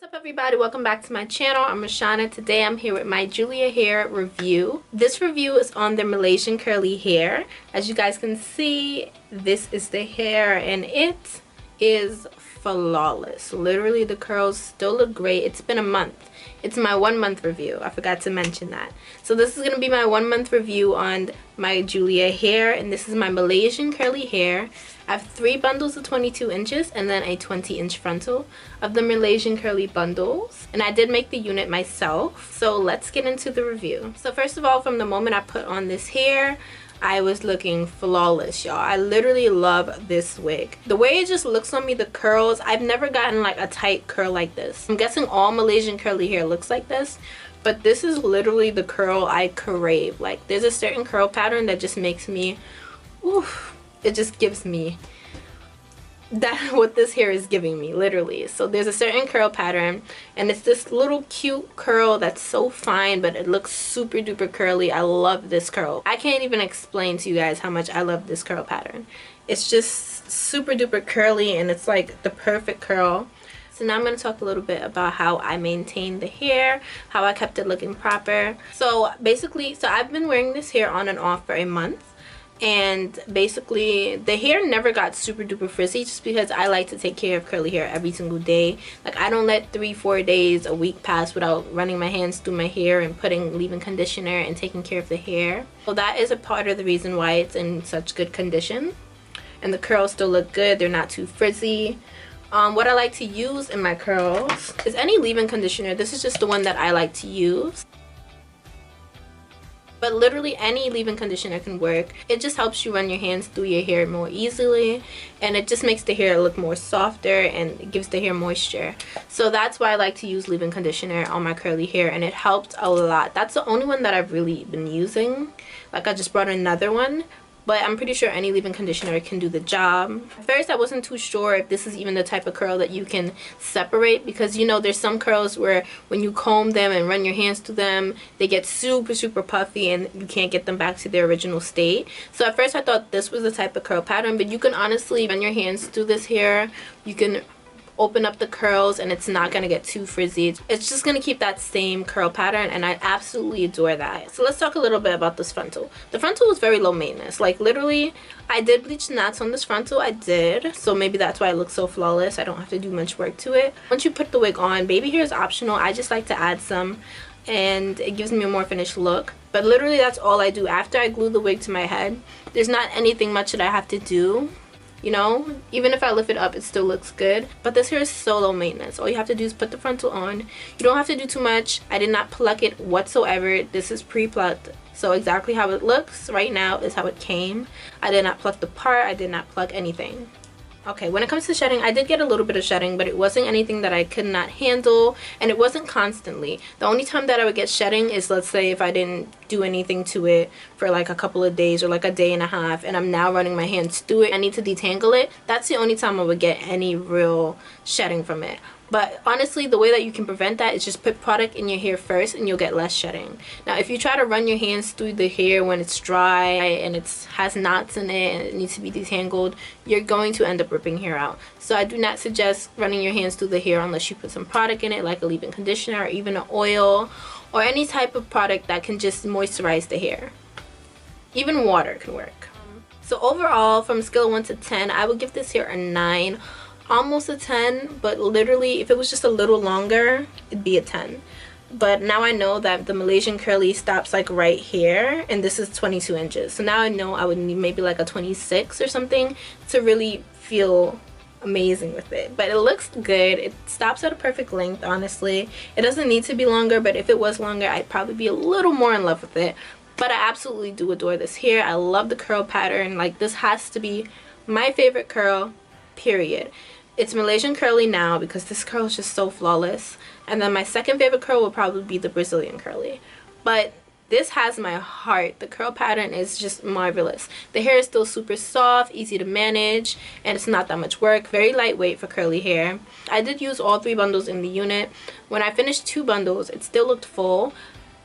What's up everybody, welcome back to my channel. I'm Rashana. Today I'm here with my Julia hair review. This review is on the Malaysian curly hair. As you guys can see, this is the hair and it is flawless. Literally the curls still look great. It's been a month. It's my 1 month review. I forgot to mention that. So this is going to be my 1 month review on my Julia hair, and this is my Malaysian curly hair. I have 3 bundles of 22 inches and then a 20-inch frontal of the Malaysian curly bundles. And I did make the unit myself. So let's get into the review. So first of all, from the moment I put on this hair, I was looking flawless, y'all. I literally love this wig. The way it just looks on me, the curls, I've never gotten like a tight curl like this. I'm guessing all Malaysian curly hair looks like this, but this is literally the curl I crave. Like, there's a certain curl pattern that just makes me, oof, it just gives me that what this hair is giving me, literally. So there's a certain curl pattern, and it's this little cute curl that's so fine, but it looks super duper curly. I love this curl. I can't even explain to you guys how much I love this curl pattern. It's just super duper curly, and it's like the perfect curl. So now I'm going to talk a little bit about how I maintained the hair, how I kept it looking proper. So basically, I've been wearing this hair on and off for a month. And basically the hair never got super duper frizzy, just because I like to take care of curly hair every single day. Like, I don't let 3-4 days a week pass without running my hands through my hair and putting leave-in conditioner and taking care of the hair. So that is a part of the reason why it's in such good condition, and the curls still look good. They're not too frizzy. What I like to use in my curls is any leave-in conditioner. This is just the one that I like to use. But literally any leave-in conditioner can work. It just helps you run your hands through your hair more easily, and it just makes the hair look more softer and it gives the hair moisture. So that's why I like to use leave-in conditioner on my curly hair, and it helped a lot. That's the only one that I've really been using. Like, I just brought another one, but I'm pretty sure any leave-in conditioner can do the job. At first I wasn't too sure if this is even the type of curl that you can separate, because you know there's some curls where when you comb them and run your hands through them, they get super super puffy and you can't get them back to their original state. So at first I thought this was the type of curl pattern, but you can honestly run your hands through this hair. You can open up the curls and it's not gonna get too frizzy. It's just gonna keep that same curl pattern, and I absolutely adore that. So let's talk a little bit about this frontal. The frontal was very low maintenance. Like, literally, I did bleach knots on this frontal. I did, so maybe that's why it looks so flawless. I don't have to do much work to it. Once you put the wig on, baby hair is optional. I just like to add some, and it gives me a more finished look. But literally that's all I do. After I glue the wig to my head, there's not anything much that I have to do. You know, even if I lift it up, it still looks good. But this hair is so low maintenance. All you have to do is put the frontal on. You don't have to do too much. I did not pluck it whatsoever. This is pre-plucked. So exactly how it looks right now is how it came. I did not pluck the part. I did not pluck anything. Okay, when it comes to shedding, I did get a little bit of shedding, but it wasn't anything that I could not handle, and it wasn't constantly. The only time that I would get shedding is, let's say, if I didn't do anything to it for like a couple of days or like a day and a half, and I'm now running my hands through it. I need to detangle it. That's the only time I would get any real shedding from it. But honestly, the way that you can prevent that is just put product in your hair first and you'll get less shedding. Now, if you try to run your hands through the hair when it's dry and it has knots in it and it needs to be detangled, you're going to end up ripping hair out. So I do not suggest running your hands through the hair unless you put some product in it, like a leave-in conditioner or even an oil or any type of product that can just moisturize the hair. Even water can work. So overall, from a scale of 1 to 10, I would give this hair a 9. Almost a 10, but literally if it was just a little longer, it'd be a 10. But now I know that the Malaysian curly stops like right here, and this is 22 inches. So now I know I would need maybe like a 26 or something to really feel amazing with it. But it looks good. It stops at a perfect length, honestly. It doesn't need to be longer, but if it was longer, I'd probably be a little more in love with it. But I absolutely do adore this hair. I love the curl pattern. Like, this has to be my favorite curl, period. It's Malaysian curly now because this curl is just so flawless. And then my second favorite curl will probably be the Brazilian curly. But this has my heart. The curl pattern is just marvelous. The hair is still super soft, easy to manage, and it's not that much work. Very lightweight for curly hair. I did use all 3 bundles in the unit. When I finished 2 bundles, it still looked full.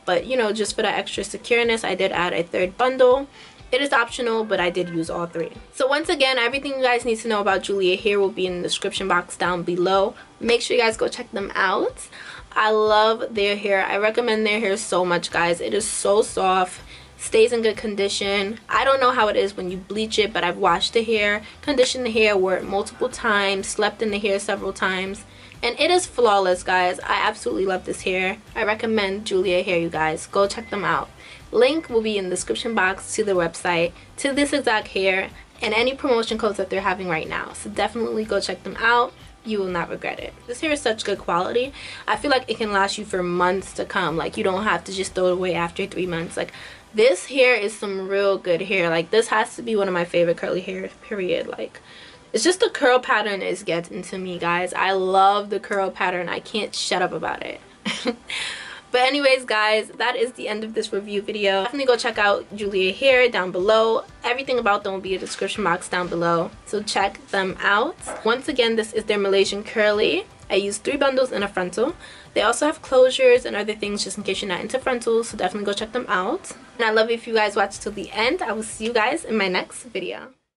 But, you know, just for that extra secureness, I did add a 3rd bundle. It is optional, but I did use all three. So once again, everything you guys need to know about Julia Hair will be in the description box down below. Make sure you guys go check them out. I love their hair. I recommend their hair so much, guys. It is so soft, stays in good condition. I don't know how it is when you bleach it, but I've washed the hair, conditioned the hair, wore it multiple times, slept in the hair several times, and it is flawless, guys. I absolutely love this hair. I recommend Julia Hair, you guys. Go check them out. Link will be in the description box to the website, to this exact hair, and any promotion codes that they're having right now. So definitely go check them out. You will not regret it. This hair is such good quality. I feel like it can last you for months to come. Like, you don't have to just throw it away after 3 months. Like, this hair is some real good hair. Like, this has to be one of my favorite curly hair, period. Like, it's just the curl pattern is getting to me, guys. I love the curl pattern. I can't shut up about it. But anyways, guys, that is the end of this review video. Definitely go check out Julia Hair down below. Everything about them will be in the description box down below, so check them out. Once again, this is their Malaysian curly. I used 3 bundles in a frontal. They also have closures and other things just in case you're not into frontals, so definitely go check them out. And I love you if you guys watched till the end. I will see you guys in my next video.